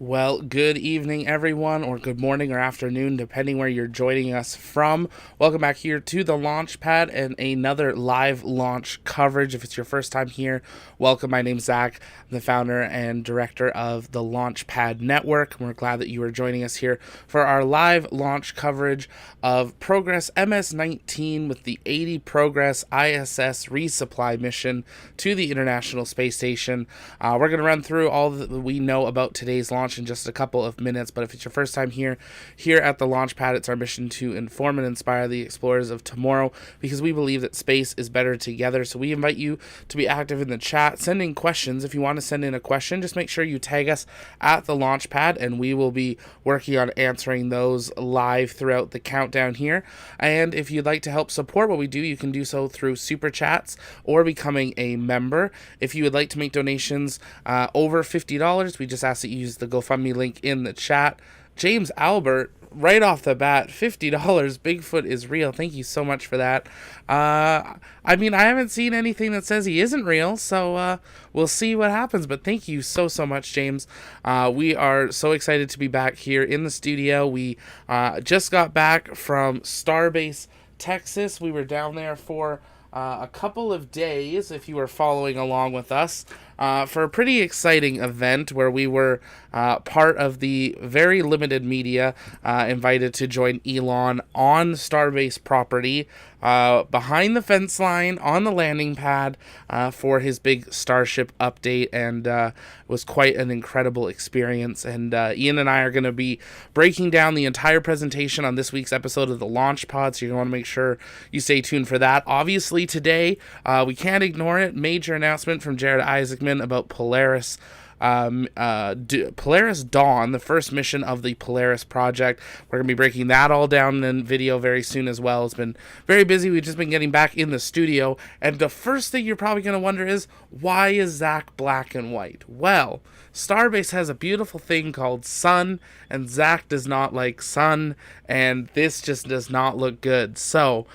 Well, good evening, everyone, or good morning or afternoon, depending where you're joining us from. Welcome back here to the launch pad and another live launch coverage. If it's your first time here, welcome. My name's Zach. I'm the founder and director of the Launchpad Network. We're glad that you are joining us here for our live launch coverage of Progress MS-19 with the 80 Progress ISS Resupply mission to the International Space Station. We're going to run through all that we know about today's launch in just a couple of minutes, but if it's your first time here at the launch pad, it's our mission to inform and inspire the explorers of tomorrow, because we believe that space is better together. So we invite you to be active in the chat, sending questions. If you want to send in a question, just make sure you tag us at the launch pad, and we will be working on answering those live throughout the countdown here. And if you'd like to help support what we do, you can do so through super chats or becoming a member. If you would like to make donations over $50, we just ask that you use the GoFundMe link in the chat. James Albert, right off the bat, $50. Bigfoot is real. Thank you so much for that. I haven't seen anything that says he isn't real, so we'll see what happens. But thank you so much, James. We are so excited to be back here in the studio. We just got back from Starbase, Texas. We were down there for a couple of days, if you were following along with us, for a pretty exciting event where we were part of the very limited media invited to join Elon on Starbase property, behind the fence line on the landing pad for his big Starship update, and it was quite an incredible experience. And Ian and I are going to be breaking down the entire presentation on this week's episode of the Launch Pod, so you want to make sure you stay tuned for that. Obviously today, we can't ignore it, major announcement from Jared Isaacman about Polaris. Polaris Dawn, the first mission of the Polaris project. We're going to be breaking that all down in video very soon as well. It's been very busy. We've just been getting back in the studio, and the first thing you're probably going to wonder is, why is Zach black and white? Well, Starbase has a beautiful thing called sun, and Zach does not like sun, and this just does not look good. So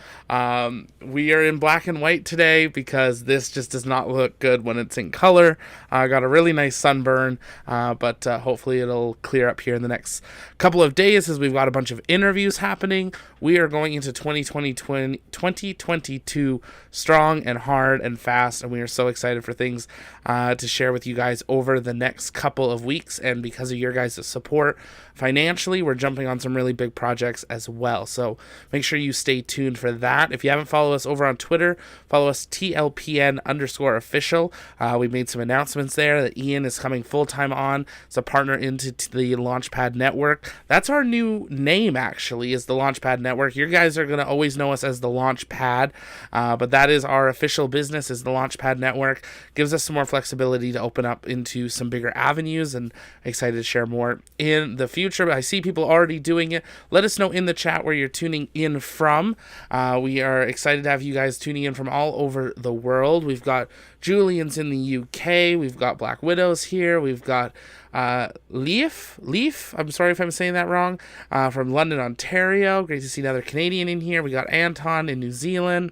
we are in black and white today because this just does not look good when it's in color. I got a really nice sunburn, but hopefully it'll clear up here in the next couple of days, as we've got a bunch of interviews happening. We are going into 2022 strong and hard and fast, and we are so excited for things to share with you guys over the next couple of weeks. And because of your guys' support financially, we're jumping on some really big projects as well, so make sure you stay tuned for that. If you haven't followed us over on Twitter, follow us TLPN_official. We made some announcements there that Ian is coming full-time on as a partner into the Launchpad Network. That's our new name, actually, is the Launchpad Network. You guys are going to always know us as the Launchpad, but that is our official business, is the Launchpad Network. Gives us some more flexibility to open up into some bigger avenues, and excited to share more in the future. But I see people already doing it. Let us know in the chat where you're tuning in from. We are excited to have you guys tuning in from all over the world. We've got Julian's in the UK. We've got Black Widows here. We've got Leaf, I'm sorry if I'm saying that wrong, from London, Ontario. Great to see another Canadian in here. We got Anton in New Zealand.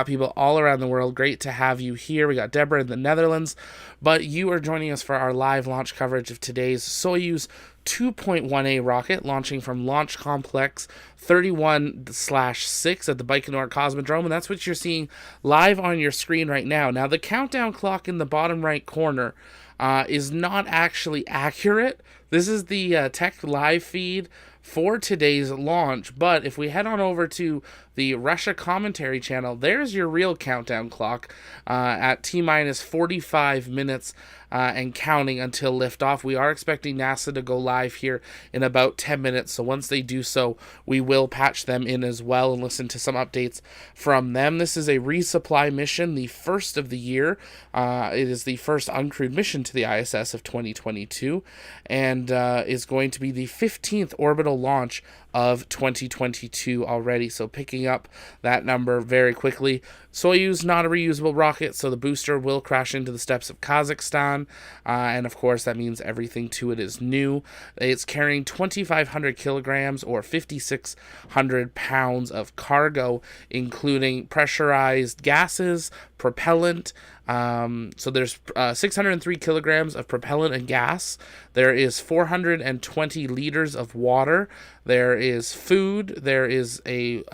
People all around the world. Great to have you here. We got Deborah in the Netherlands. But you are joining us for our live launch coverage of today's Soyuz 2.1A rocket, launching from Launch Complex 31/6 at the Baikonur Cosmodrome, and that's what you're seeing live on your screen right now. Now, the countdown clock in the bottom right corner is not actually accurate. This is the tech live feed for today's launch, but if we head on over to the Russia commentary channel, there's your real countdown clock at T-minus 45 minutes and counting until liftoff. We are expecting NASA to go live here in about 10 minutes, so once they do so, we will patch them in as well and listen to some updates from them. This is a resupply mission, the first of the year. It is the first uncrewed mission to the ISS of 2022, and is going to be the 15th orbital launch of 2022 already, so picking up that number very quickly. Soyuz, not a reusable rocket, so the booster will crash into the steppes of Kazakhstan. done. And of course, that means everything to it is new. It's carrying 2,500 kilograms or 5,600 pounds of cargo, including pressurized gases, propellant. So there's 603 kilograms of propellant and gas. There is 420 liters of water. There is food. There is a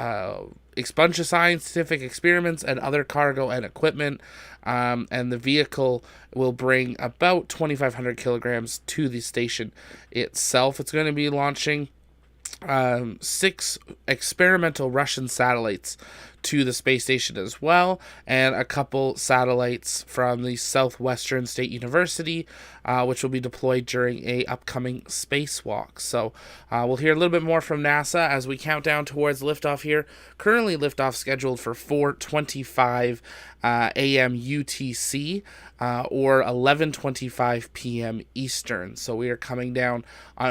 bunch of scientific experiments and other cargo and equipment. And the vehicle will bring about 2,500 kilograms to the station itself. It's going to be launching 6 experimental Russian satellites to the space station as well, and a couple satellites from the Southwestern State University, which will be deployed during a upcoming spacewalk. So we'll hear a little bit more from NASA as we count down towards liftoff here. Currently liftoff scheduled for 4:25 a.m. UTC or 11:25 p.m. Eastern. So we are coming down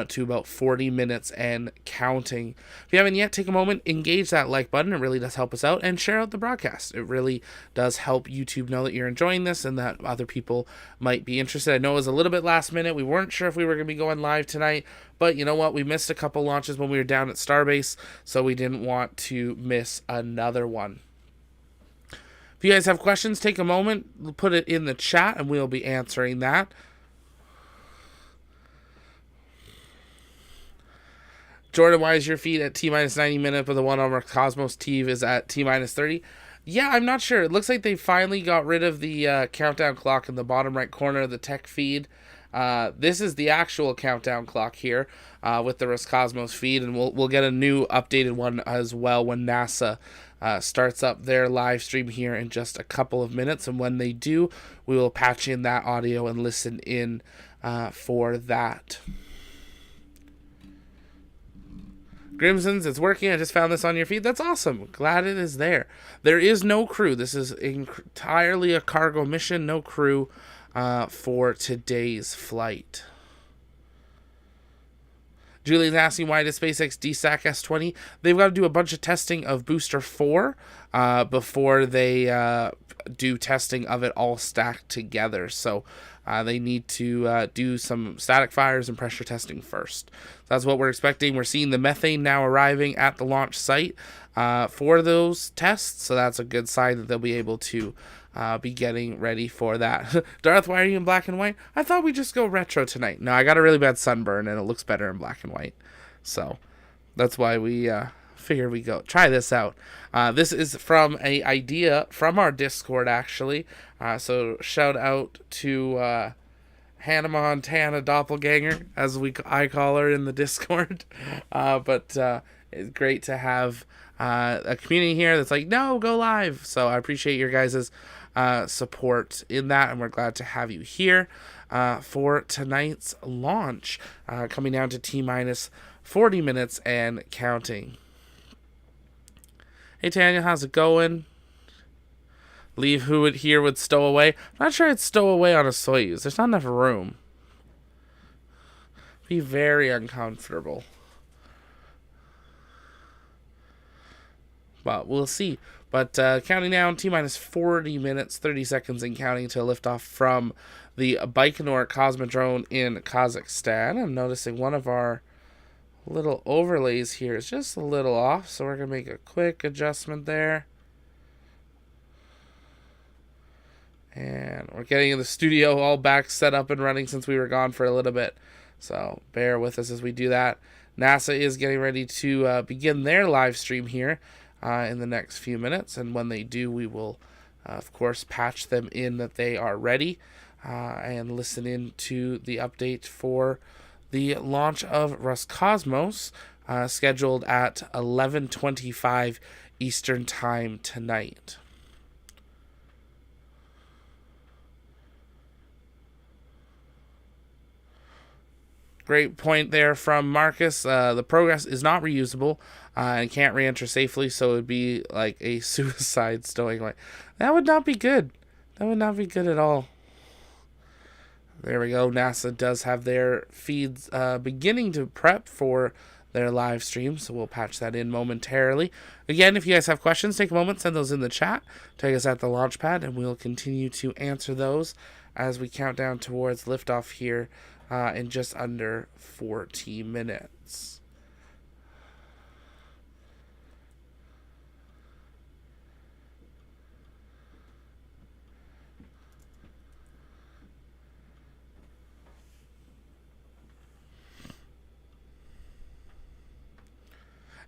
to about 40 minutes and counting. If you haven't yet, take a moment, engage that like button. It really does help us out, and share out the broadcast. It really does help YouTube know that you're enjoying this and that other people might be interested. I know it was a little bit last minute. We weren't sure if we were going to be going live tonight, but you know what? We missed a couple launches when we were down at Starbase, so we didn't want to miss another one. If you guys have questions, take a moment, put it in the chat, and we'll be answering that. Jordan, why is your feed at T-minus 90 minutes, but the one on Roscosmos Teve is at T-minus 30? Yeah, I'm not sure. It looks like they finally got rid of the countdown clock in the bottom right corner of the tech feed. This is the actual countdown clock here with the Roscosmos feed, and we'll get a new updated one as well when NASA starts up their live stream here in just a couple of minutes. And when they do, we will patch in that audio and listen in for that. Grimsons, it's working. I just found this on your feed. That's awesome. Glad it is there. There is no crew. This is entirely a cargo mission. No crew for today's flight. Julian's asking, why does SpaceX DSAC S20? They've got to do a bunch of testing of Booster 4 before they do testing of it all stacked together. So they need to do some static fires and pressure testing first. So that's what we're expecting. We're seeing the methane now arriving at the launch site for those tests. So that's a good sign that they'll be able to be getting ready for that. Darth, why are you in black and white? I thought we'd just go retro tonight. No, I got a really bad sunburn and it looks better in black and white. So that's why we figured we go try this out. This is from a idea from our Discord, actually. So shout out to Hannah Montana Doppelganger, as I call her in the Discord. But it's great to have a community here that's like, no, go live. So I appreciate your guys' support in that, and we're glad to have you here for tonight's launch, coming down to T-minus 40 minutes and counting. Hey Tanya, how's it going? Leave who would here would stow away. I'm not sure I'd stow away on a Soyuz. There's not enough room. Be very uncomfortable. But we'll see. But counting down, T-minus 40 minutes, 30 seconds and counting to liftoff from the Baikonur Cosmodrome in Kazakhstan. I'm noticing one of our little overlays here is just a little off, so we're going to make a quick adjustment there. And we're getting in the studio all back set up and running since we were gone for a little bit. So bear with us as we do that. NASA is getting ready to begin their live stream here in the next few minutes. And when they do, we will, of course, patch them in that they are ready and listen in to the update for the launch of Roscosmos, scheduled at 11:25 Eastern Time tonight. Great point there from Marcus. The Progress is not reusable and can't re-enter safely, so it would be like a suicide stowing away. That would not be good. That would not be good at all. There we go. NASA does have their feeds beginning to prep for their live stream, so we'll patch that in momentarily. Again, if you guys have questions, take a moment, send those in the chat, tag us at the launch pad, and we'll continue to answer those as we count down towards liftoff here in just under 40 minutes.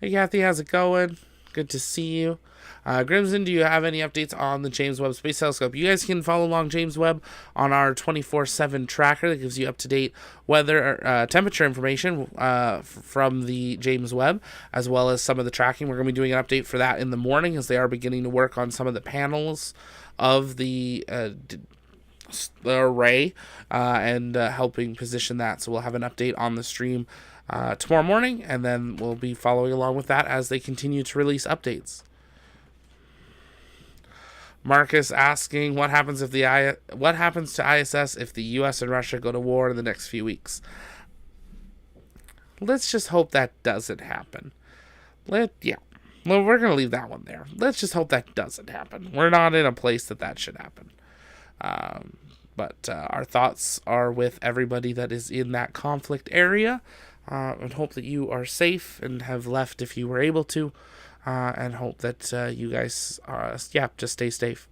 Hey Kathy, how's it going? Good to see you. Grimson, do you have any updates on the James Webb Space Telescope? You guys can follow along James Webb on our 24/7 tracker that gives you up-to-date weather, temperature information from the James Webb, as well as some of the tracking. We're going to be doing an update for that in the morning as they are beginning to work on some of the panels of the array and helping position that. So we'll have an update on the stream tomorrow morning, and then we'll be following along with that as they continue to release updates. Marcus asking what happens to ISS if the U.S. and Russia go to war in the next few weeks. Let's just hope that doesn't happen. Well, we're gonna leave that one there. Let's just hope that doesn't happen. We're not in a place that should happen. But our thoughts are with everybody that is in that conflict area, and hope that you are safe and have left if you were able to. And hope that you guys, just stay safe.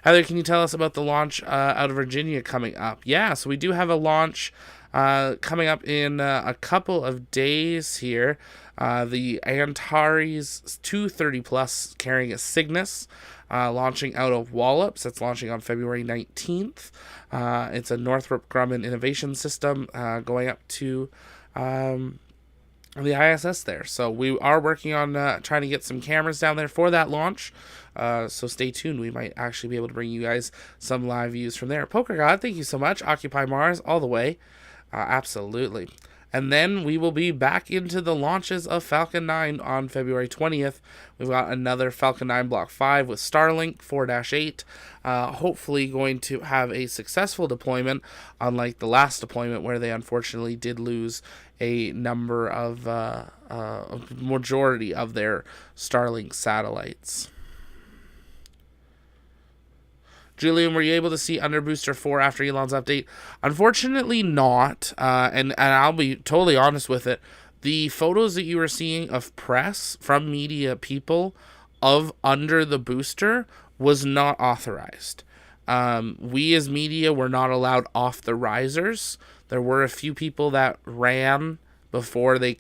Heather, can you tell us about the launch out of Virginia coming up? Yeah, so we do have a launch coming up in a couple of days here. The Antares 230 Plus carrying a Cygnus, launching out of Wallops. That's launching on February 19th. It's a Northrop Grumman innovation system going up to the ISS there. So we are working on trying to get some cameras down there for that launch. So stay tuned. We might actually be able to bring you guys some live views from there. Poker God, thank you so much. Occupy Mars all the way. Absolutely. And then we will be back into the launches of Falcon 9 on February 20th. We've got another Falcon 9 Block 5 with Starlink 4-8. Hopefully going to have a successful deployment, unlike the last deployment where they unfortunately did lose a number of a majority of their Starlink satellites. Julian, were you able to see Under Booster 4 after Elon's update? Unfortunately not, and I'll be totally honest with it. The photos that you were seeing of press from media people of under the booster was not authorized. We as media were not allowed off the risers. There were a few people that ran before they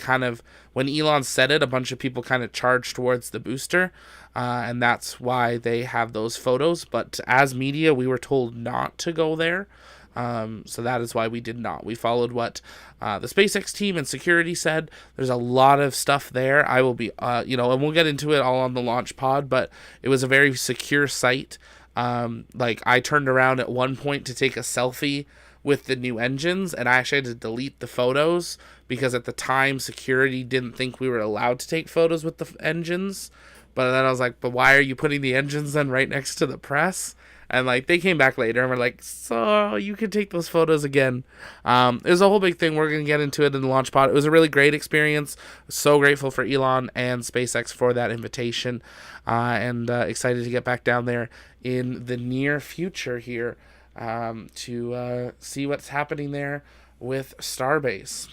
when Elon said it, a bunch of people kind of charged towards the booster. And that's why they have those photos. But as media, we were told not to go there. So that is why we did not. We followed what the SpaceX team and security said. There's a lot of stuff there. I will be, and we'll get into it all on the launch pod, but it was a very secure site. I turned around at one point to take a selfie with the new engines, and I actually had to delete the photos because at the time security didn't think we were allowed to take photos with the engines. But then I was like, but why are you putting the engines then right next to the press? And they came back later and were like, so you can take those photos again. It was a whole big thing. We're going to get into it in the launch pod. It was a really great experience. So grateful for Elon and SpaceX for that invitation. And excited to get back down there in the near future here to see what's happening there with Starbase.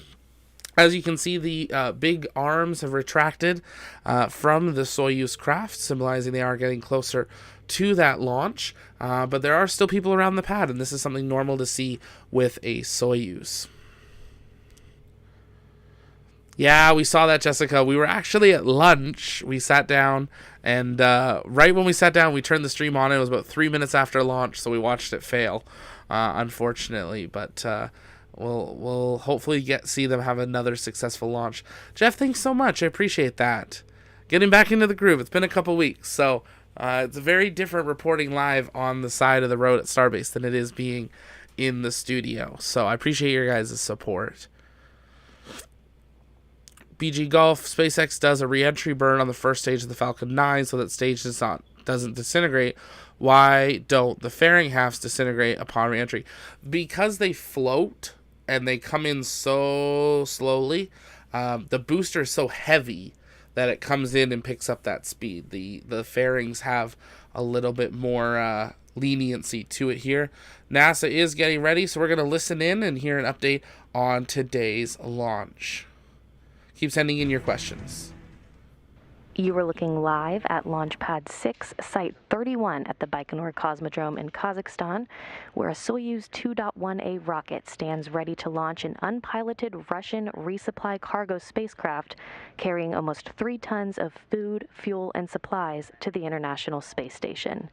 As you can see, the big arms have retracted from the Soyuz craft, symbolizing they are getting closer to that launch. But there are still people around the pad, and this is something normal to see with a Soyuz. Yeah, we saw that, Jessica. We were actually at lunch. We sat down, and right when we sat down, we turned the stream on. It was about 3 minutes after launch, so we watched it fail, unfortunately. But we'll hopefully see them have another successful launch. Jeff, thanks so much. I appreciate that. Getting back into the groove. It's been a couple weeks, so it's a very different reporting live on the side of the road at Starbase than it is being in the studio. So I appreciate your guys' support. BG Golf, SpaceX does a re-entry burn on the first stage of the Falcon 9 so that stage doesn't disintegrate. Why don't the fairing halves disintegrate upon re-entry? Because they float and they come in so slowly, the booster is so heavy that it comes in and picks up that speed. The fairings have a little bit more leniency to it here. NASA is getting ready, so we're going to listen in and hear an update on today's launch. Keep sending in your questions. You were looking live at Launch Pad 6, Site 31 at the Baikonur Cosmodrome in Kazakhstan, where a Soyuz 2.1A rocket stands ready to launch an unpiloted Russian resupply cargo spacecraft carrying almost 3 tons of food, fuel, and supplies to the International Space Station.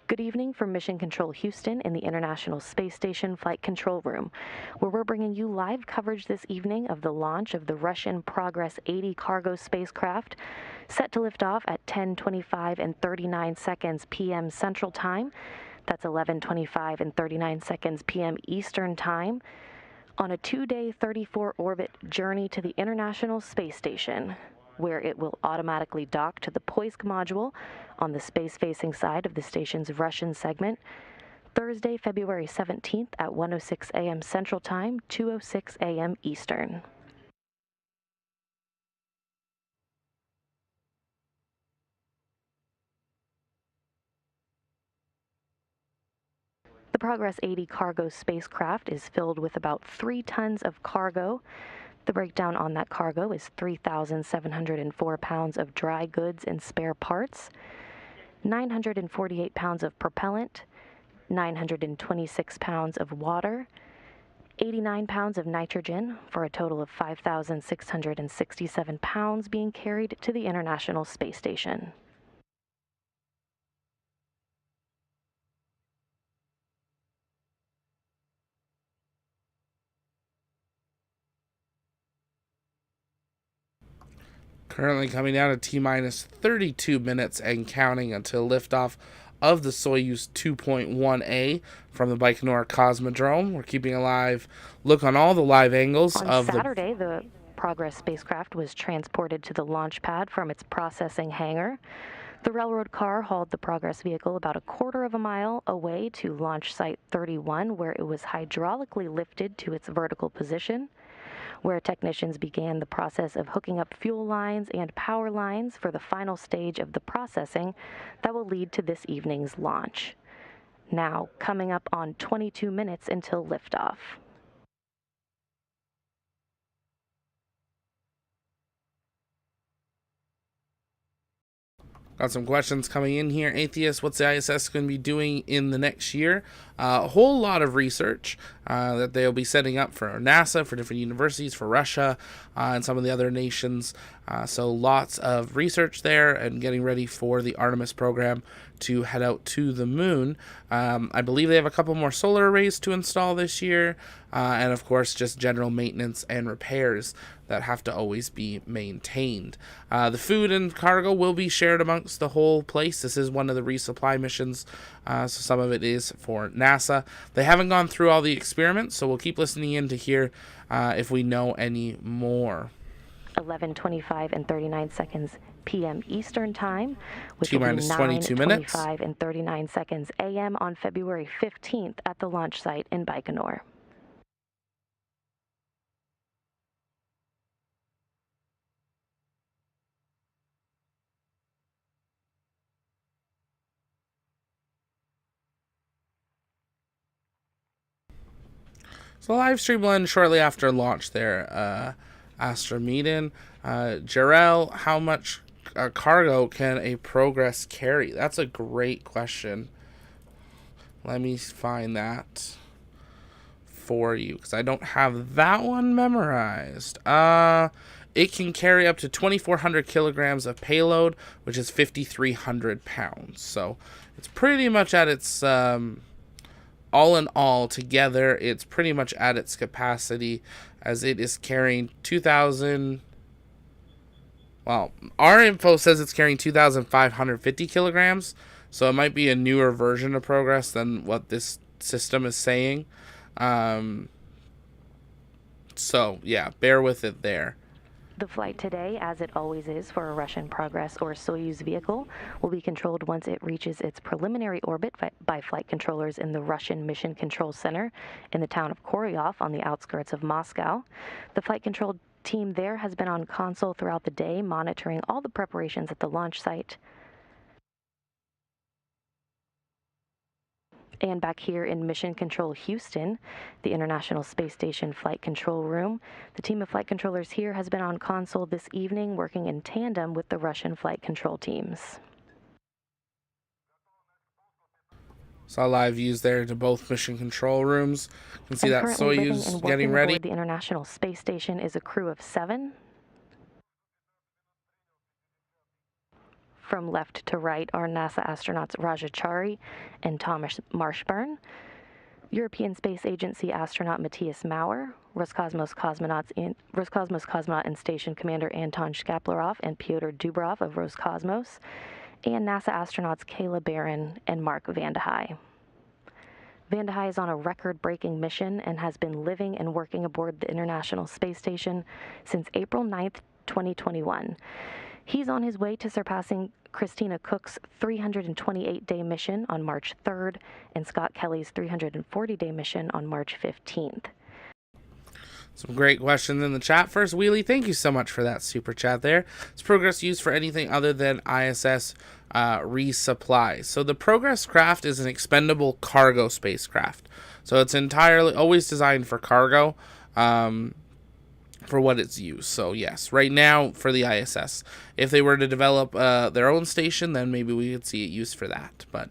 Good evening from Mission Control Houston in the International Space Station Flight Control Room, where we're bringing you live coverage this evening of the launch of the Russian Progress 80 cargo spacecraft, set to lift off at 10:25 and 39 seconds p.m. Central Time. That's 11:25 and 39 seconds p.m. Eastern Time, on a 2-day 34-orbit journey to the International Space Station, where it will automatically dock to the Poisk module on the space-facing side of the station's Russian segment, Thursday, February 17th at 1:06 a.m. Central Time, 2:06 a.m. Eastern. The Progress 80 cargo spacecraft is filled with about 3 tons of cargo. The breakdown on that cargo is 3,704 pounds of dry goods and spare parts, 948 pounds of propellant, 926 pounds of water, 89 pounds of nitrogen, for a total of 5,667 pounds being carried to the International Space Station. Currently coming down to T-minus 32 minutes and counting until liftoff of the Soyuz 2.1A from the Baikonur Cosmodrome. We're keeping a live look on all the live angles on Saturday, the Progress spacecraft was transported to the launch pad from its processing hangar. The railroad car hauled the Progress vehicle about a quarter of a mile away to launch site 31, where it was hydraulically lifted to its vertical position, where technicians began the process of hooking up fuel lines and power lines for the final stage of the processing that will lead to this evening's launch. Now, coming up on 22 minutes until liftoff. Got some questions coming in here. Atheist, what's the ISS going to be doing in the next year? A whole lot of research that they'll be setting up for NASA, for different universities, for Russia, and some of the other nations. So lots of research there and getting ready for the Artemis program to head out to the moon. I believe they have a couple more solar arrays to install this year. And of course, just general maintenance and repairs that have to always be maintained. The food and cargo will be shared amongst the whole place. This is one of the resupply missions, so some of it is for NASA. They haven't gone through all the experiments, so we'll keep listening in to hear if we know any more. 11:25 and 39 seconds p.m. Eastern Time, which T-minus will be 22 minutes. 9:25 and 39 seconds a.m. on February 15th at the launch site in Baikonur. So live stream will end shortly after launch there. Astra Meeden. Jarrell, how much cargo can a Progress carry? That's a great question. Let me find that for you, because I don't have that one memorized. It can carry up to 2,400 kilograms of payload, which is 5,300 pounds. So it's pretty much at its... all in all, together, it's pretty much at its capacity, as it is carrying 2,000... Well, our info says it's carrying 2,550 kilograms, so it might be a newer version of Progress than what this system is saying. So, yeah, bear with it there. The flight today, as it always is for a Russian Progress or Soyuz vehicle, will be controlled once it reaches its preliminary orbit by flight controllers in the Russian Mission Control Center in the town of Koryov on the outskirts of Moscow. The flight control team there has been on console throughout the day, monitoring all the preparations at the launch site. And back here in Mission Control Houston, the International Space Station Flight Control Room, the team of flight controllers here has been on console this evening, working in tandem with the Russian flight control teams. Saw live views there to both mission control rooms. You can see that Soyuz getting ready. The International Space Station is a crew of 7. From left to right are NASA astronauts Raja Chari and Thomas Marshburn, European Space Agency astronaut Matthias Maurer, Roscosmos cosmonaut and station commander Anton Shkaplerov and Pyotr Dubrov of Roscosmos, and NASA astronauts Kayla Barron and Mark Vandehei. Vandehei is on a record-breaking mission and has been living and working aboard the International Space Station since April 9th, 2021. He's on his way to surpassing Christina Cook's 328-day mission on March 3rd and Scott Kelly's 340-day mission on March 15th. Some great questions in the chat. First, Wheelie, thank you so much for that super chat there. Is Progress used for anything other than ISS resupply? So the Progress craft is an expendable cargo spacecraft. So it's entirely always designed for cargo. For what it's used. So yes, right now for the ISS. If they were to develop their own station, then maybe we could see it used for that. But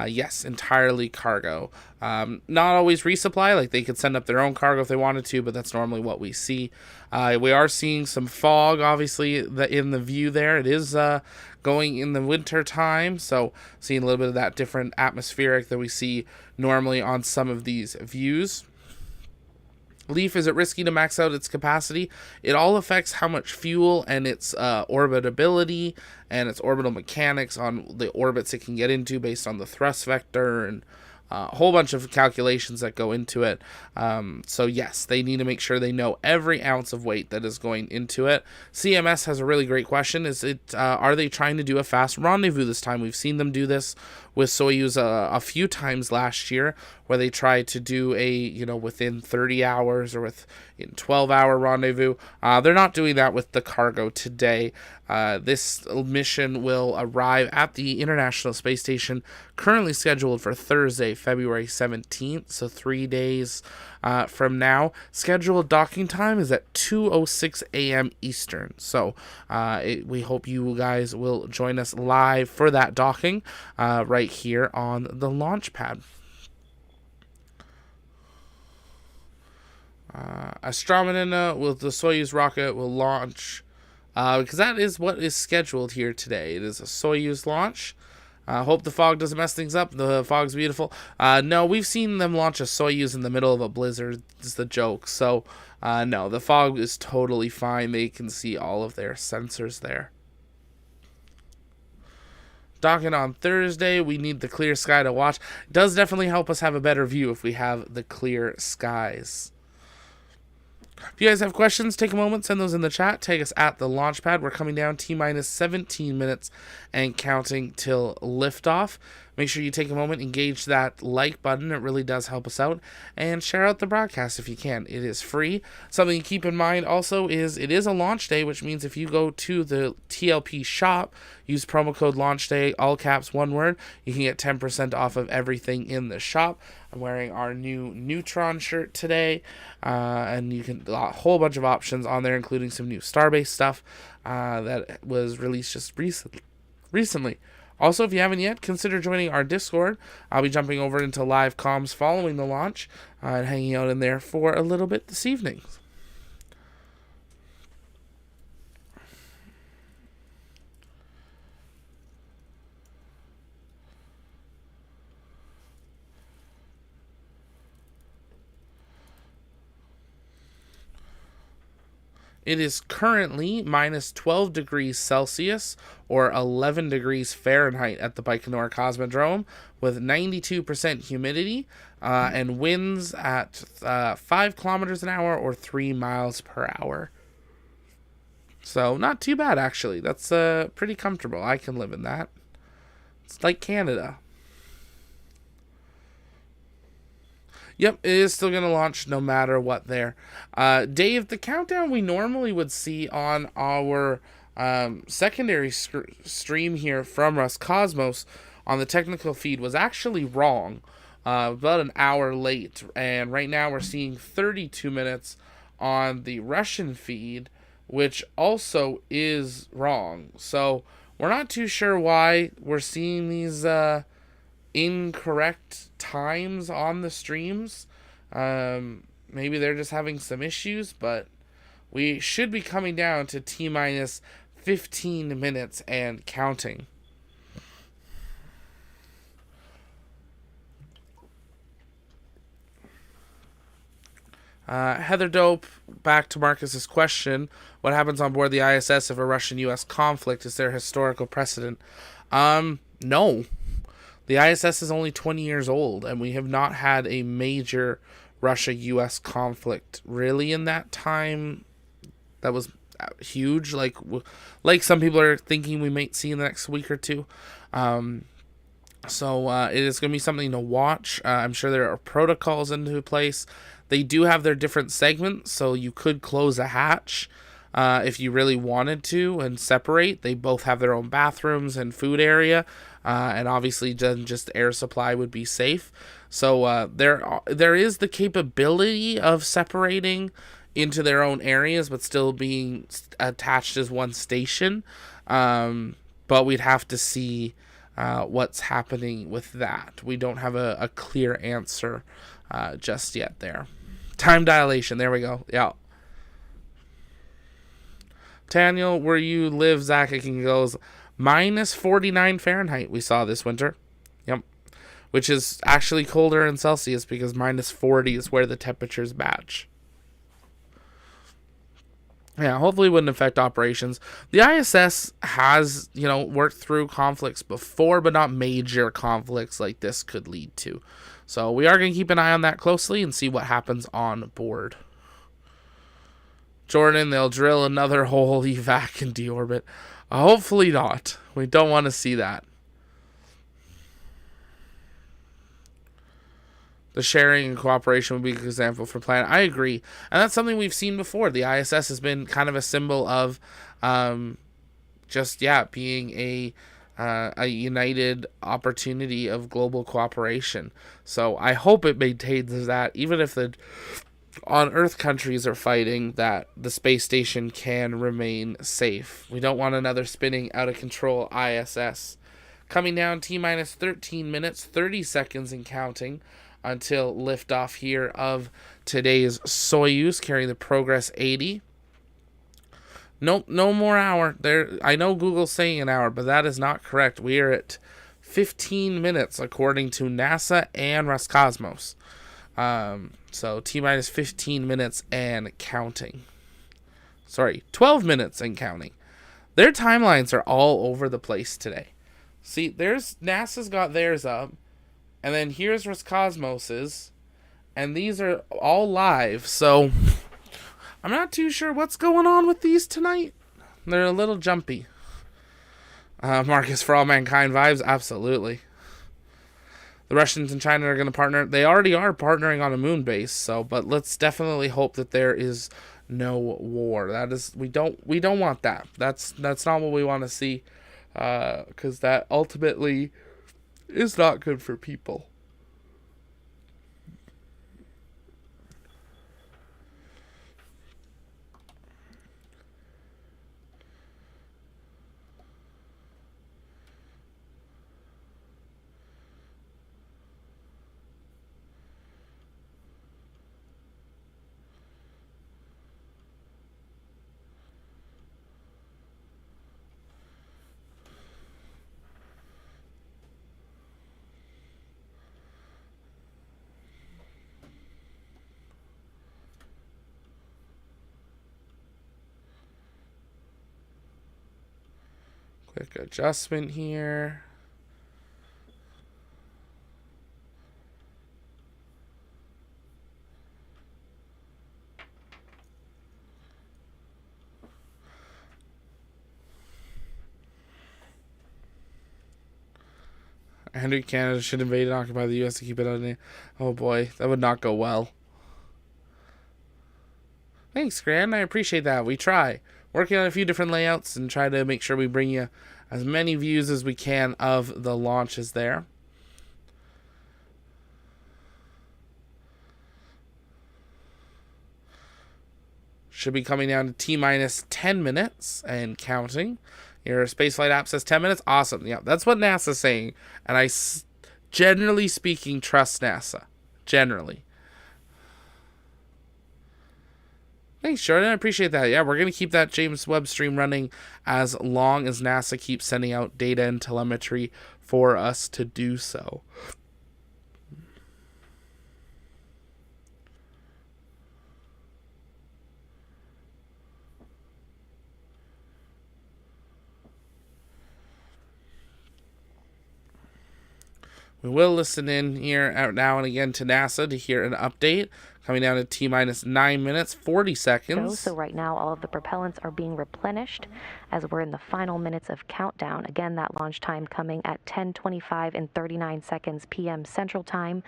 yes, entirely cargo. Not always resupply, like they could send up their own cargo if they wanted to, but that's normally what we see. We are seeing some fog, obviously, in the view there. It is going in the winter time, so seeing a little bit of that different atmospheric that we see normally on some of these views. Leaf, is it risky to max out its capacity? It all affects how much fuel and its orbitability and its orbital mechanics on the orbits it can get into based on the thrust vector and a whole bunch of calculations that go into it. So yes, they need to make sure they know every ounce of weight that is going into it. CMS has a really great question. Are they trying to do a fast rendezvous this time? We've seen them do this with Soyuz a few times last year, where they tried to do within 30 hours or with 12-hour rendezvous. They're not doing that with the cargo today. This mission will arrive at the International Space Station, currently scheduled for Thursday, February 17th, so 3 days from now. Scheduled docking time is at 2:06 a.m. Eastern. So we hope you guys will join us live for that docking right here on the launch pad. Astronomina with the Soyuz rocket will launch because that is what is scheduled here today. It is a Soyuz launch. Hope the fog doesn't mess things up. The fog's beautiful. No, we've seen them launch a Soyuz in the middle of a blizzard. Is the joke. So, no, the fog is totally fine. They can see all of their sensors there. Docking on Thursday. We need the clear sky to watch. It does definitely help us have a better view if we have the clear skies. If you guys have questions, take a moment, send those in the chat. Take us at the launch pad. We're coming down T-minus 17 minutes and counting till liftoff. Make sure you take a moment, engage that like button. It really does help us out. And share out the broadcast if you can. It is free. Something to keep in mind also is it is a launch day, which means if you go to the TLP shop, use promo code launch day, all caps, one word, you can get 10% off of everything in the shop. I'm wearing our new Neutron shirt today, and you can a whole bunch of options on there, including some new Starbase stuff that was released just recently. Also, if you haven't yet, consider joining our Discord. I'll be jumping over into live comms following the launch and hanging out in there for a little bit this evening. It is currently minus 12 degrees Celsius or 11 degrees Fahrenheit at the Baikonur Cosmodrome with 92% humidity and winds at 5 kilometers an hour or 3 miles per hour. So not too bad, actually. That's pretty comfortable. I can live in that. It's like Canada. Yep, it is still going to launch no matter what there. Dave, the countdown we normally would see on our secondary stream here from Roscosmos on the technical feed was actually wrong. About an hour late. And right now we're seeing 32 minutes on the Russian feed, which also is wrong. So we're not too sure why we're seeing these incorrect times on the streams. Maybe they're just having some issues, but we should be coming down to T minus 15 minutes and counting. Heather Dope, back to Marcus's question. What happens on board the ISS if a Russian-U.S. conflict? Is there historical precedent? No. The ISS is only 20 years old, and we have not had a major Russia-U.S. conflict really in that time that was huge, like some people are thinking we might see in the next week or two. So it is going to be something to watch. I'm sure there are protocols into place. They do have their different segments, so you could close a hatch if you really wanted to and separate. They both have their own bathrooms and food area, and obviously then just air supply would be safe. So there is the capability of separating into their own areas, but still being attached as one station. But we'd have to see what's happening with that. We don't have a clear answer just yet there. Time dilation. There we go. Yeah. Daniel, where you live, Zachakin goes, minus 49 Fahrenheit we saw this winter. Yep. Which is actually colder in Celsius because minus 40 is where the temperatures match. Yeah, hopefully it wouldn't affect operations. The ISS has, worked through conflicts before, but not major conflicts like this could lead to. So we are going to keep an eye on that closely and see what happens on board. Jordan, they'll drill another hole evac in deorbit. Hopefully not. We don't want to see that. The sharing and cooperation would be a good example for planet. I agree. And that's something we've seen before. The ISS has been kind of a symbol of being a united opportunity of global cooperation. So I hope it maintains that, even if the on Earth countries are fighting, that the space station can remain safe. We don't want another spinning out of control ISS. Coming down T minus 13 minutes, 30 seconds and counting until liftoff here of today's Soyuz carrying the Progress 80. Nope, no more hour. I know Google's saying an hour, but that is not correct. We are at 15 minutes according to NASA and Roscosmos. So T minus 15 minutes and counting. Sorry, 12 minutes and counting. Their timelines are all over the place today. See, NASA's got theirs up, and then here's Roscosmos's, and these are all live, so I'm not too sure what's going on with these tonight. They're a little jumpy. Marcus, for all mankind vibes, absolutely. The Russians and China are going to partner. They already are partnering on a moon base, but let's definitely hope that there is no war. We don't want that. That's not what we want to see, because that ultimately is not good for people. Quick adjustment here. Andrew, Canada should invade and occupy the U.S. to keep it on. Oh boy, that would not go well. Thanks, Gran. I appreciate that. We try. Working on a few different layouts and try to make sure we bring you as many views as we can of the launches there. Should be coming down to T-minus 10 minutes and counting. Your spaceflight app says 10 minutes. Awesome. Yeah, that's what NASA's saying. And I, generally speaking, trust NASA. Generally. Thanks, Jordan. I appreciate that. Yeah, we're going to keep that James Webb stream running as long as NASA keeps sending out data and telemetry for us to do so. We will listen in here now and again to NASA to hear an update. Coming down to T-minus 9 minutes, 40 seconds. So right now all of the propellants are being replenished as we're in the final minutes of countdown. Again, that launch time coming at 10:25 and 39 seconds p.m. Central Time,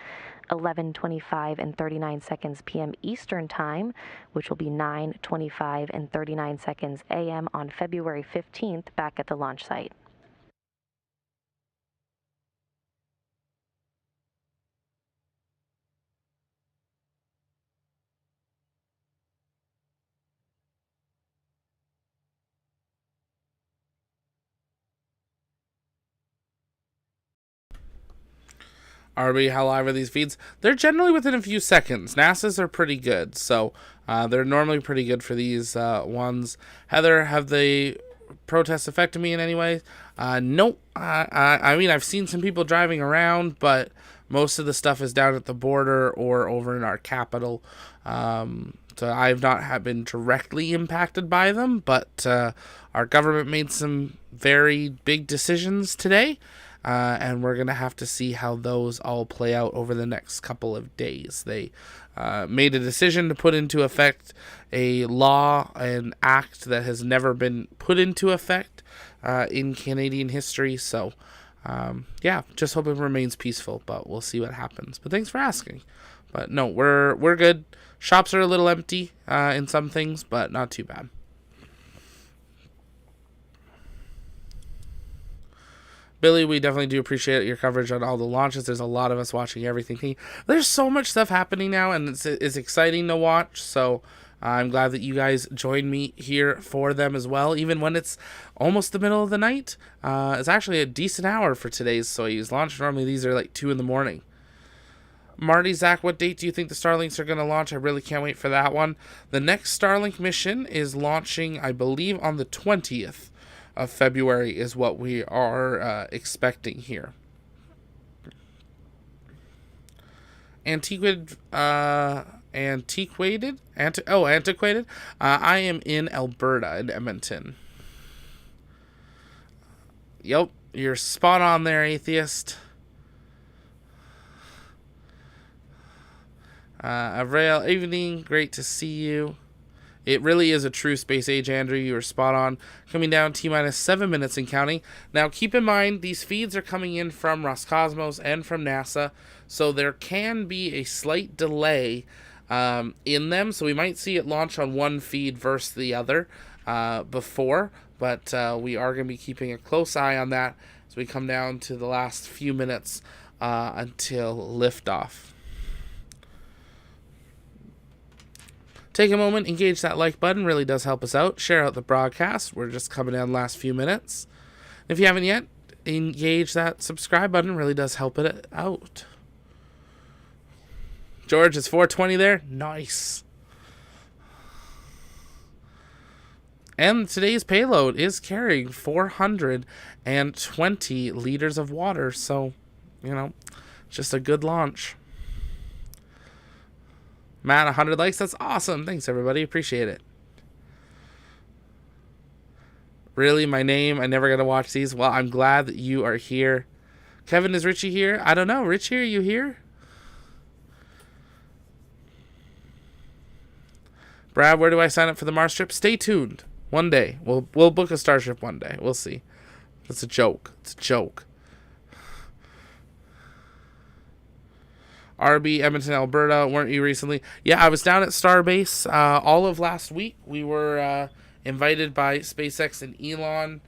11:25 and 39 seconds p.m. Eastern Time, which will be 9:25 and 39 seconds a.m. on February 15th back at the launch site. RB, how live are these feeds? They're generally within a few seconds. NASA's are pretty good, so they're normally pretty good for these ones. Heather, have the protests affected me in any way? Nope. I mean, I've seen some people driving around, but most of the stuff is down at the border or over in our capital. So I've not been directly impacted by them, but our government made some very big decisions today. And we're going to have to see how those all play out over the next couple of days. They made a decision to put into effect a law, an act that has never been put into effect in Canadian history. So, yeah, just hope it remains peaceful, but we'll see what happens. But thanks for asking. But no, we're good. Shops are a little empty in some things, but not too bad. Billy, we definitely do appreciate your coverage on all the launches. There's a lot of us watching everything. There's so much stuff happening now, and it's exciting to watch. So I'm glad that you guys joined me here for them as well, even when it's almost the middle of the night. It's actually a decent hour for today's Soyuz launch. Normally these are like 2 in the morning. Marty, Zach, what date do you think the Starlinks are going to launch? I really can't wait for that one. The next Starlink mission is launching, I believe, on the 20th. Of February is what we are expecting here. Antiquated. I am in Alberta, in Edmonton. Yep, you're spot on there, Atheist. Avril, evening, great to see you. It really is a true space age, Andrew. You were spot on. Coming down T-minus 7 minutes and counting. Now, keep in mind, these feeds are coming in from Roscosmos and from NASA, so there can be a slight delay in them. So we might see it launch on one feed versus the other before, but we are going to be keeping a close eye on that as we come down to the last few minutes until liftoff. Take a moment, engage that like button, really does help us out. Share out the broadcast. We're just coming down the last few minutes. If you haven't yet, engage that subscribe button, really does help it out. George, it's 4:20 there. Nice. And today's payload is carrying 420 liters of water. So, just a good launch. Matt, 100 likes. That's awesome. Thanks, everybody. Appreciate it. Really, my name? I never got to watch these. Well, I'm glad that you are here. Kevin, is Richie here? I don't know. Richie, are you here? Brad, where do I sign up for the Mars trip? Stay tuned. One day. We'll book a Starship one day. We'll see. It's a joke. It's a joke. RB, Edmonton, Alberta, weren't you recently? Yeah, I was down at Starbase all of last week. We were invited by SpaceX and Elon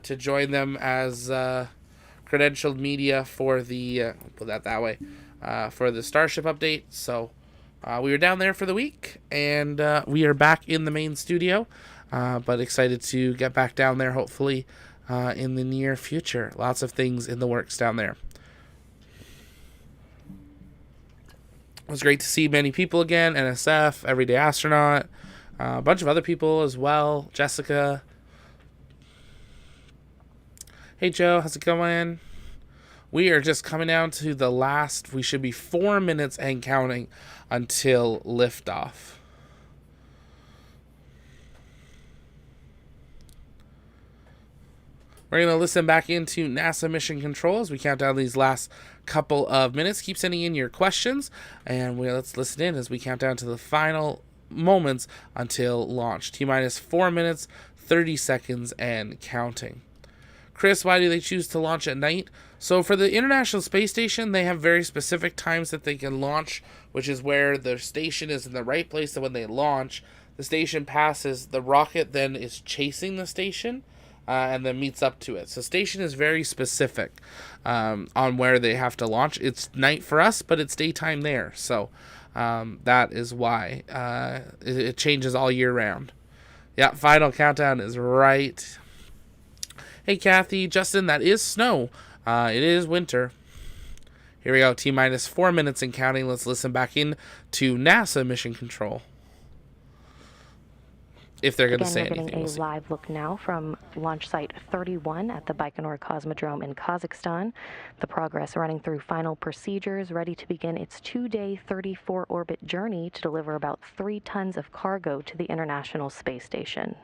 to join them as credentialed media for the, put that way, for the Starship update. So we were down there for the week, and we are back in the main studio, but excited to get back down there hopefully in the near future. Lots of things in the works down there. It was great to see many people again. NSF, Everyday Astronaut, a bunch of other people as well. Jessica. Hey Joe, how's it going? We are just coming down to the last. We should be 4 minutes and counting until liftoff. We're going to listen back into NASA mission control as we count down these last couple of minutes. Keep sending in your questions, and let's listen in as we count down to the final moments until launch. T-minus 4 minutes, 30 seconds, and counting. Chris, why do they choose to launch at night? So for the International Space Station, they have very specific times that they can launch, which is where the station is in the right place. So when they launch, the station passes, the rocket then is chasing the station, and then meets up to it. So station is very specific on where they have to launch. It's night for us, but it's daytime there. So that is why it changes all year round. Yeah, final countdown is right. Hey, Kathy, Justin, that is snow. It is winter. Here we go. T-minus 4 minutes and counting. Let's listen back in to NASA mission control. If they're going to say anything. Getting a live look now from launch site 31 at the Baikonur Cosmodrome in Kazakhstan. The Progress running through final procedures, ready to begin its 2-day 34-orbit journey to deliver about 3 tons of cargo to the International Space Station.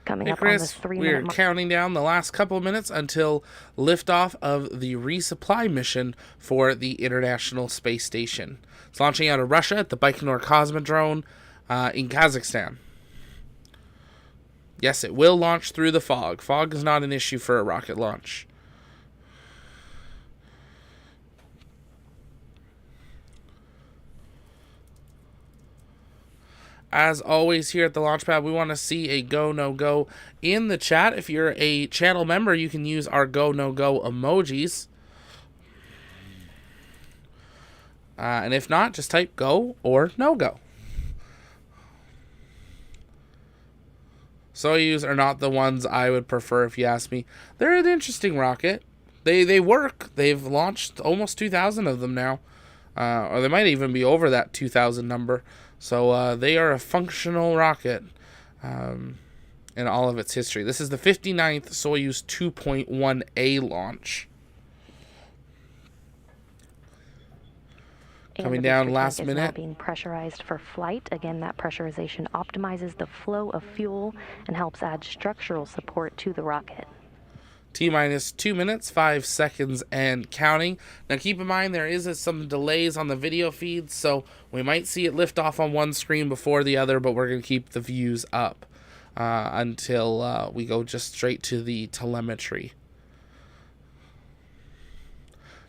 Coming Hey up Chris, on this 3 we're minute counting down the last couple of minutes until liftoff of the resupply mission for the International Space Station. It's launching out of Russia at the Baikonur Cosmodrome in Kazakhstan. Yes, it will launch through the fog. Fog is not an issue for a rocket launch. As always, here at the Launchpad, we want to see a go, no go in the chat. If you're a channel member, you can use our go, no go emojis. And if not, just type go or no go. Soyuz are not the ones I would prefer if you ask me. They're an interesting rocket. They work. They've launched almost 2,000 of them now. Or they might even be over that 2,000 number. So they are a functional rocket in all of its history. This is the 59th Soyuz 2.1A launch. Coming down last minute. Now being pressurized for flight. Again, that pressurization optimizes the flow of fuel and helps add structural support to the rocket. T-minus 2 minutes, 5 seconds, and counting. Now keep in mind there is some delays on the video feed, so we might see it lift off on one screen before the other, but we're going to keep the views up until we go just straight to the telemetry.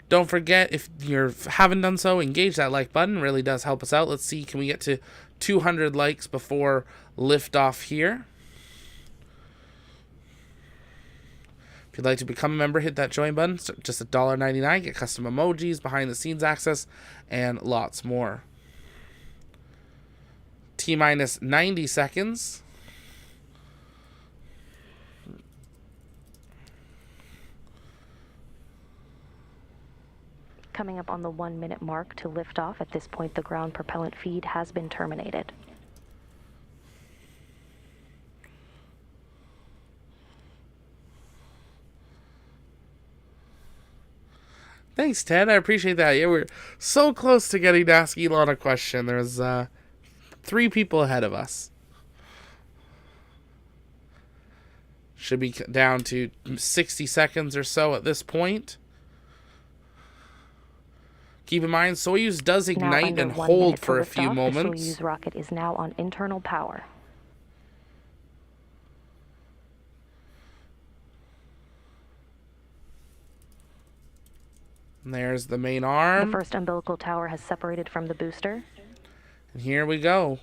Don't forget, if you haven't done so, engage that like button. It really does help us out. Let's see, can we get to 200 likes before liftoff here? If you'd like to become a member, hit that join button. So just $1.99. Get custom emojis, behind-the-scenes access, and lots more. T-minus 90 seconds. Coming up on the 1 minute mark to liftoff. At this point, the ground propellant feed has been terminated. Thanks, Ted. I appreciate that. Yeah, we're so close to getting to ask Elon a question. There's 3 people ahead of us. Should be down to 60 seconds or so at this point. Keep in mind, Soyuz does Now ignite under and 1 hold minute to for a lift few off, moments. The Soyuz rocket is now on internal power. And there's the main The arm. first umbilical tower has separated from the booster. And here we go.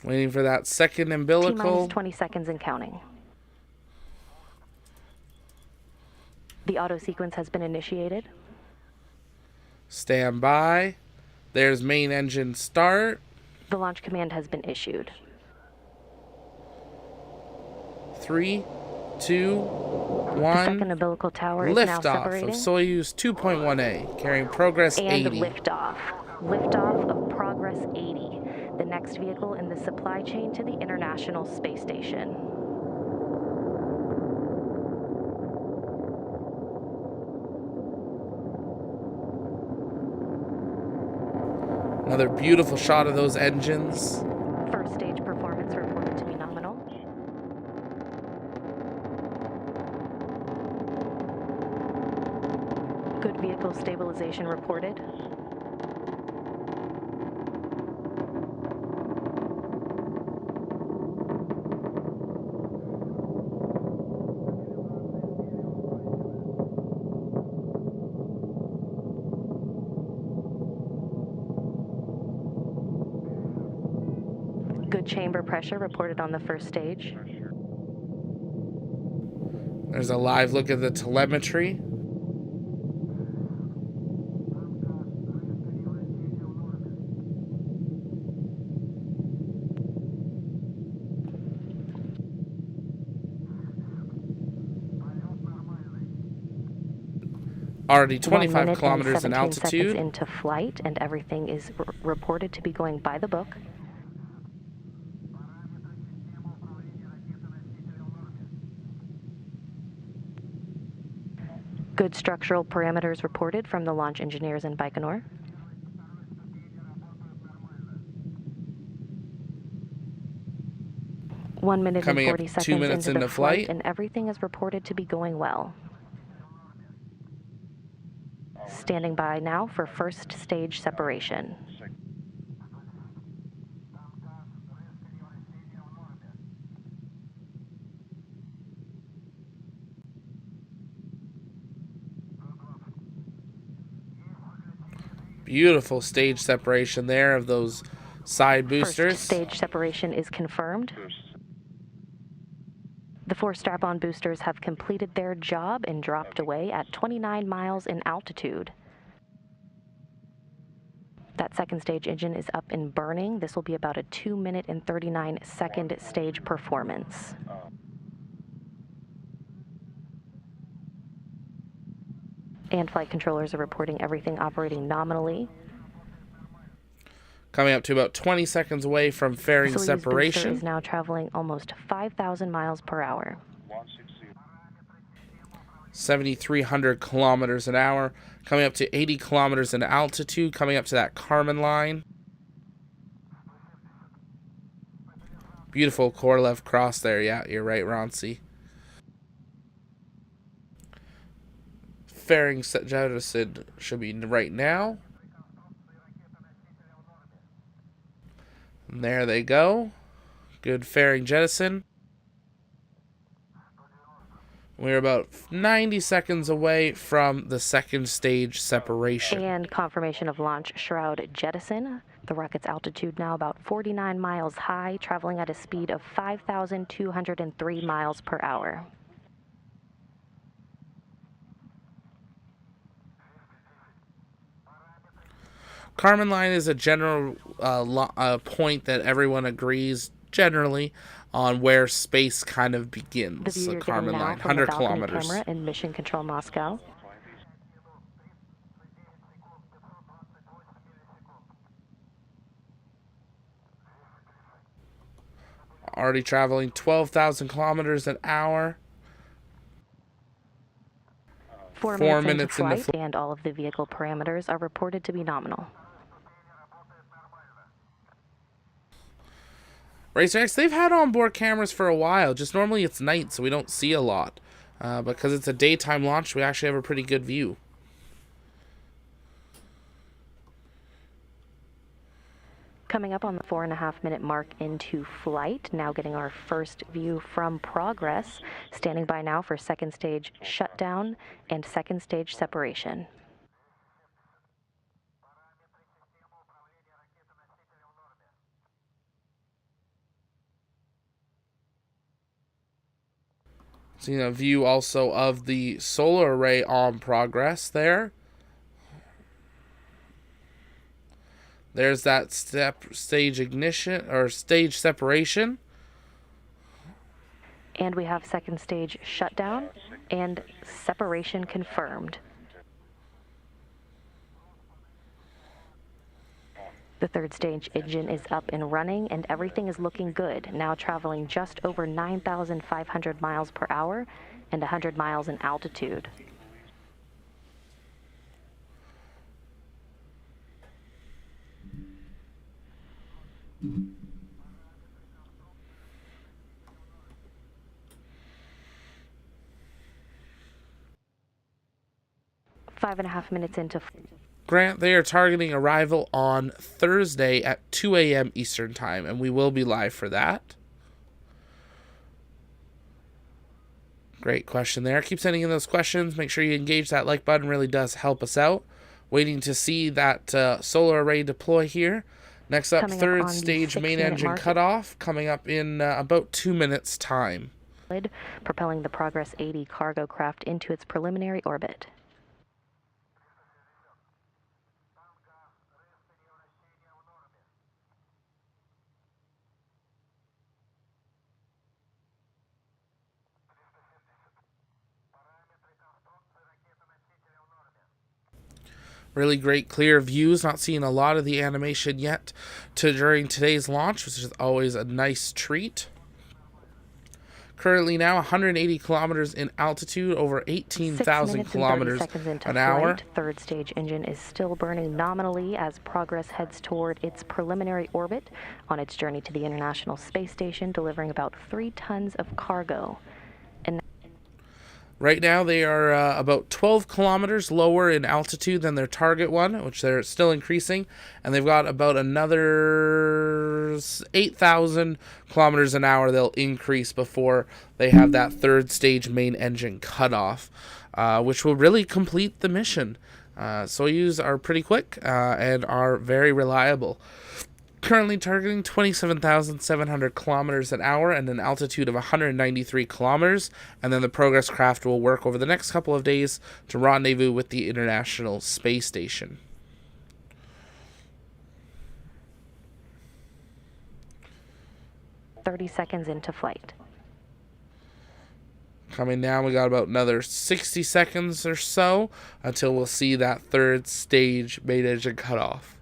Waiting for that second umbilical. T-minus 20 seconds and counting. The auto sequence has been initiated. Stand by. There's main engine start. The launch command has been issued. 3, 2, The 1. second umbilical tower is now Liftoff separating. of Soyuz 2.1A, carrying Progress And 80. liftoff. Liftoff of Progress 80, the next vehicle in the supply chain to the International Space Station. Another beautiful shot of those engines. First stage performance reported to be nominal. Good vehicle stabilization reported. Good chamber pressure reported on the first stage. There's a live look at the telemetry. Already 25 kilometers in altitude. Seconds into flight, and everything is reported to be going by the book. Good structural parameters reported from the launch engineers in Baikonur. One minute Coming and up 40 2 seconds minutes into the into flight, flight. and everything is reported to be going well. Standing by now for first stage separation. Beautiful stage separation there of those side boosters. First stage separation is confirmed. The 4 strap-on boosters have completed their job and dropped away at 29 miles in altitude. That second stage engine is up and burning. This will be about a 2 minute and 39 second stage performance. And flight controllers are reporting everything operating nominally. Coming up to about 20 seconds away from fairing Soyuz separation. booster is now traveling almost 5,000 miles per hour. 7,300 kilometers an hour. Coming up to 80 kilometers in altitude. Coming up to that Kármán line. Beautiful Korolev cross there. Yeah, you're right, Ronci. Fairing jettison should be right now. And there they go. Good fairing jettison. We're about 90 seconds away from the second stage separation. And confirmation of launch shroud jettison. The rocket's altitude now about 49 miles high, traveling at a speed of 5,203 miles per hour. Kármán line is a general point that everyone agrees generally on where space kind of begins. The view The you're getting Kármán now line, from the 100 balcony kilometers. camera in Mission Control Moscow. Already traveling 12,000 kilometers an hour. 4 4 minutes into minutes flight, and all of the vehicle parameters are reported to be nominal. Racer X, they've had onboard cameras for a while. Just normally it's night, so we don't see a lot. Because it's a daytime launch, we actually have a pretty good view. Coming up on the 4.5-minute mark into flight, now getting our first view from Progress. Standing by now for second stage shutdown and second stage separation. Seeing a view also of the solar array on Progress there. There's that stage ignition or stage separation. And we have second stage shutdown and separation confirmed. The third stage engine is up and running, and everything is looking good. Now traveling just over 9,500 miles per hour and 100 miles in altitude. Five and a half minutes into Grant, they are targeting arrival on Thursday at 2 a.m. Eastern Time, and we will be live for that. Great question there. Keep sending in those questions. Make sure you engage that like button. Really does help us out. Waiting to see that solar array deploy here. Next up, third stage main engine cutoff, coming up in about 2 minutes' time. Propelling the Progress 80 cargo craft into its preliminary orbit. Really great clear views. Not seeing a lot of the animation yet during today's launch, which is always a nice treat. Currently now 180 kilometers in altitude, over 18,000 kilometers an hour. Third stage engine is still burning nominally as Progress heads toward its preliminary orbit on its journey to the International Space Station, delivering about 3 tons of cargo. Right now, they are about 12 kilometers lower in altitude than their target one, which they're still increasing. And they've got about another 8,000 kilometers an hour they'll increase before they have that third stage main engine cutoff, which will really complete the mission. Soyuz are pretty quick and are very reliable. Currently targeting 27,700 kilometers an hour and an altitude of 193 kilometers, and then the Progress craft will work over the next couple of days to rendezvous with the International Space Station. "30 seconds into flight. Coming down, we got about another 60 seconds or so until we'll see that third stage main engine cutoff.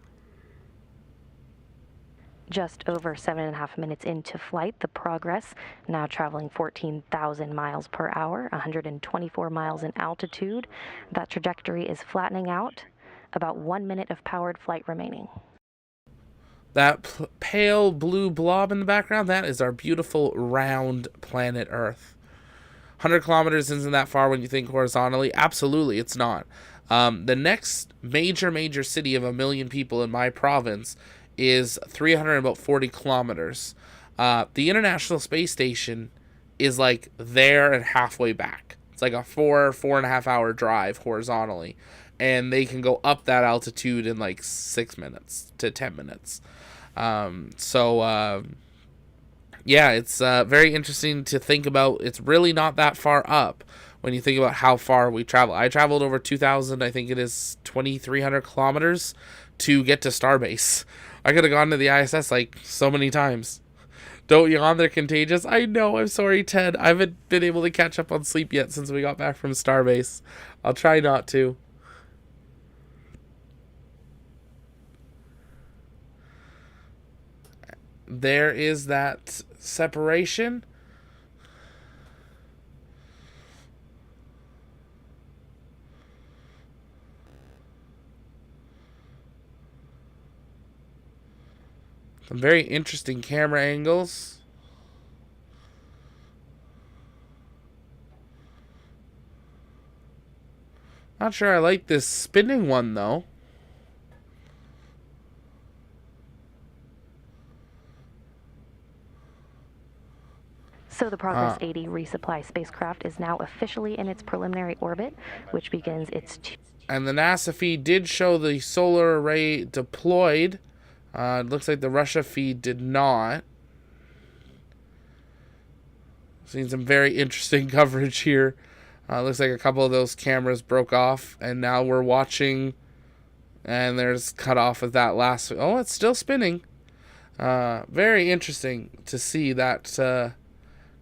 Just over 7.5 minutes into flight, the Progress, now traveling 14,000 miles per hour, 124 miles in altitude. That trajectory is flattening out. About 1 minute of powered flight remaining. That pale blue blob in the background, that is our beautiful round planet Earth. 100 kilometers isn't that far when you think horizontally. Absolutely, it's not. The next major city of 1 million people in my province is 340 kilometers. The International Space Station is like there and halfway back. It's like a 4.5 hour drive horizontally, and they can go up that altitude in like 6 minutes to 10 minutes. Yeah, it's very interesting to think about. It's really not that far up when you think about how far we travel. I traveled over 2,000, I think it is 2,300 kilometers to get to Starbase. I could have gone to the ISS like so many times. Don't yawn, they're contagious. I know, I'm sorry, Ted. I haven't been able to catch up on sleep yet since we got back from Starbase. I'll try not to. There is that separation. Some very interesting camera angles. Not sure I like this spinning one, though. So the Progress 80 resupply spacecraft is now officially in its preliminary orbit, which begins its... And the NASA feed did show the solar array deployed. It looks like the Russia feed did not. Seen some very interesting coverage here. Looks like a couple of those cameras broke off, and now we're watching, and there's cut off of that last... Oh, it's still spinning. Very interesting to see that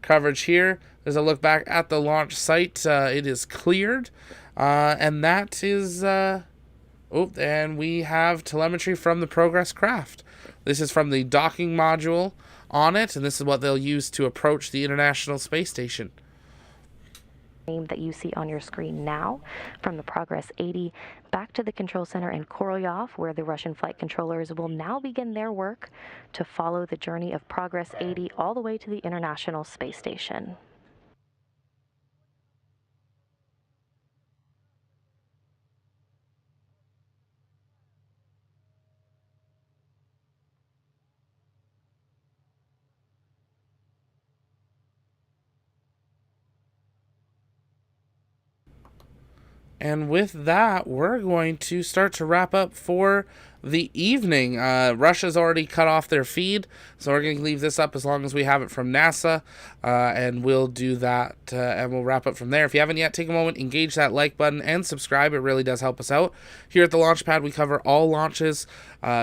coverage here. There's a look back at the launch site. It is cleared, and that is... and we have telemetry from the Progress craft. This is from the docking module on it, and this is what they'll use to approach the International Space Station. That you see on your screen now, from the Progress 80 back to the control center in Korolyov, where the Russian flight controllers will now begin their work to follow the journey of Progress 80 all the way to the International Space Station. And with that, we're going to start to wrap up for the evening. Russia's already cut off their feed, so we're going to leave this up as long as we have it from NASA, and we'll do that, and we'll wrap up from there. If you haven't yet, take a moment, engage that like button, and subscribe. It really does help us out. Here at the Launchpad, we cover all launches,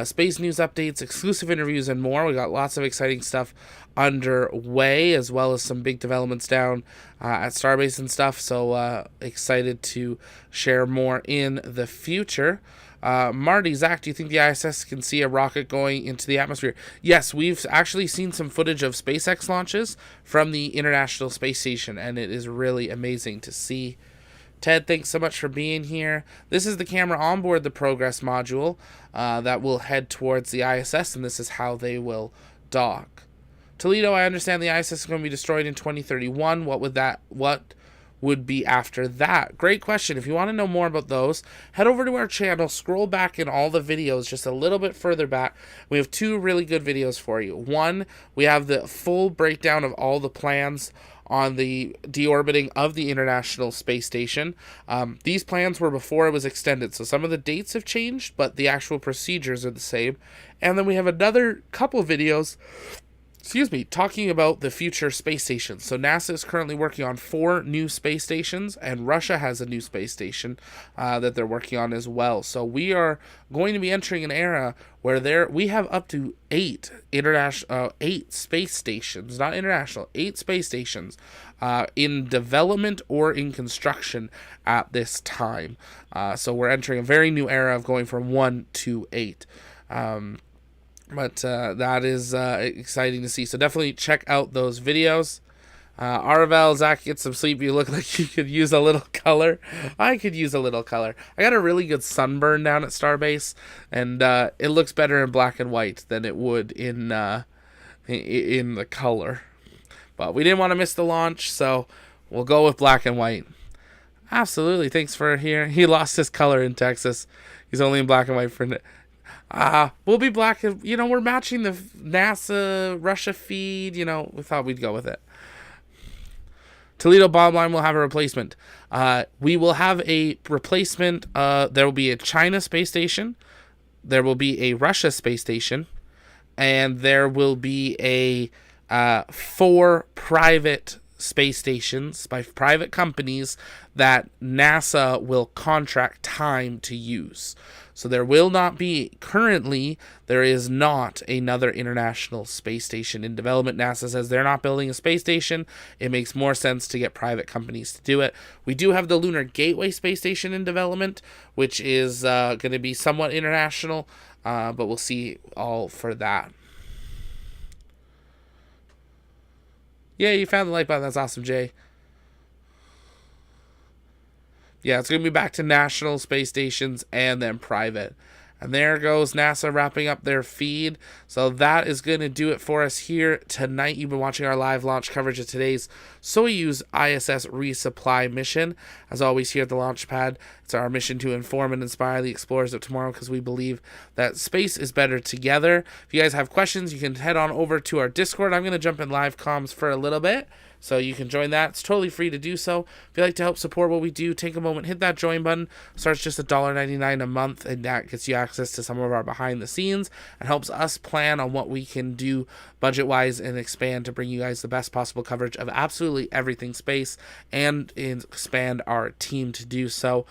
space news updates, exclusive interviews, and more. We got lots of exciting stuff underway, as well as some big developments down at Starbase and stuff, so excited to share more in the future. Marty, Zach, do you think the ISS can see a rocket going into the atmosphere? Yes, we've actually seen some footage of SpaceX launches from the International Space Station, and it is really amazing to see. Ted, thanks so much for being here. This is the camera on board the Progress module that will head towards the ISS, and this is how they will dock. Toledo, I understand the ISS is going to be destroyed in 2031. What would be after that? Great question. If you want to know more about those, head over to our channel, scroll back in all the videos just a little bit further back. We have two really good videos for you. One, we have the full breakdown of all the plans on the deorbiting of the International Space Station. These plans were before it was extended, so some of the dates have changed, but the actual procedures are the same. And then we have another couple of videos talking about the future space stations. So NASA is currently working on 4 new space stations, and Russia has a new space station that they're working on as well. So we are going to be entering an era where we have up to 8 space stations, not international, 8 space stations in development or in construction at this time. So we're entering a very new era of going from 1 to 8. But that is exciting to see. So definitely check out those videos. Arvel, Zach, get some sleep. You look like you could use a little color. I could use a little color. I got a really good sunburn down at Starbase, and it looks better in black and white than it would in the color. But we didn't want to miss the launch, so we'll go with black and white. Absolutely. Thanks for here. He lost his color in Texas. He's only in black and white for... we'll be black. We're matching the NASA Russia feed. We thought we'd go with it. Toledo bottom line will have a replacement. We will have a replacement. There will be a China space station. There will be a Russia space station. And there will be a 4 private space stations by private companies that NASA will contract time to use. So there will not be, currently, there is not another international space station in development. NASA says they're not building a space station. It makes more sense to get private companies to do it. We do have the Lunar Gateway space station in development, which is going to be somewhat international, but we'll see all for that. Yeah, you found the like button. That's awesome, Jay. Yeah, it's going to be back to national space stations and then private. And there goes NASA wrapping up their feed. So that is going to do it for us here tonight. You've been watching our live launch coverage of today's Soyuz ISS Resupply mission. As always, here at the launch pad, it's our mission to inform and inspire the explorers of tomorrow, because we believe that space is better together. If you guys have questions, you can head on over to our Discord. I'm going to jump in live comms for a little bit, so you can join that. It's totally free to do so. If you'd like to help support what we do, take a moment, hit that join button. Starts just $1.99 a month, and that gets you access to some of our behind the scenes and helps us plan on what we can do budget-wise and expand to bring you guys the best possible coverage of absolutely everything space, and expand our team to do so.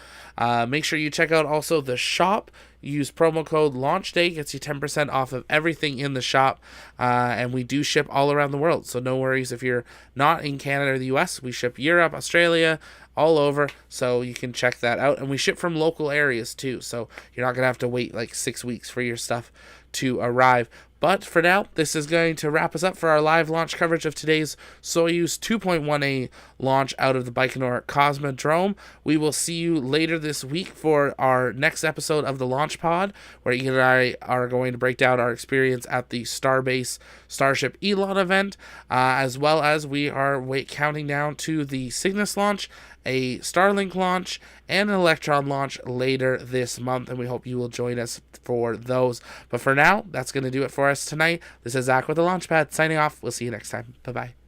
Make sure you check out also the shop. Use promo code LAUNCHDAY, gets you 10% off of everything in the shop, and we do ship all around the world, so no worries if you're not in Canada or the US. We ship Europe, Australia, all over, so you can check that out. And we ship from local areas too, so you're not gonna have to wait like 6 weeks for your stuff to arrive. But for now, this is going to wrap us up for our live launch coverage of today's Soyuz 2.1A launch out of the Baikonur Cosmodrome. We will see you later this week for our next episode of the Launch Pod, where Ian and I are going to break down our experience at the Starbase Starship Elon event, as well as we are counting down to the Cygnus launch, a Starlink launch, and an Electron launch later this month, and we hope you will join us for those. But for now, that's going to do it for us tonight. This is Zach with the Launchpad signing off. We'll see you next time. Bye-bye.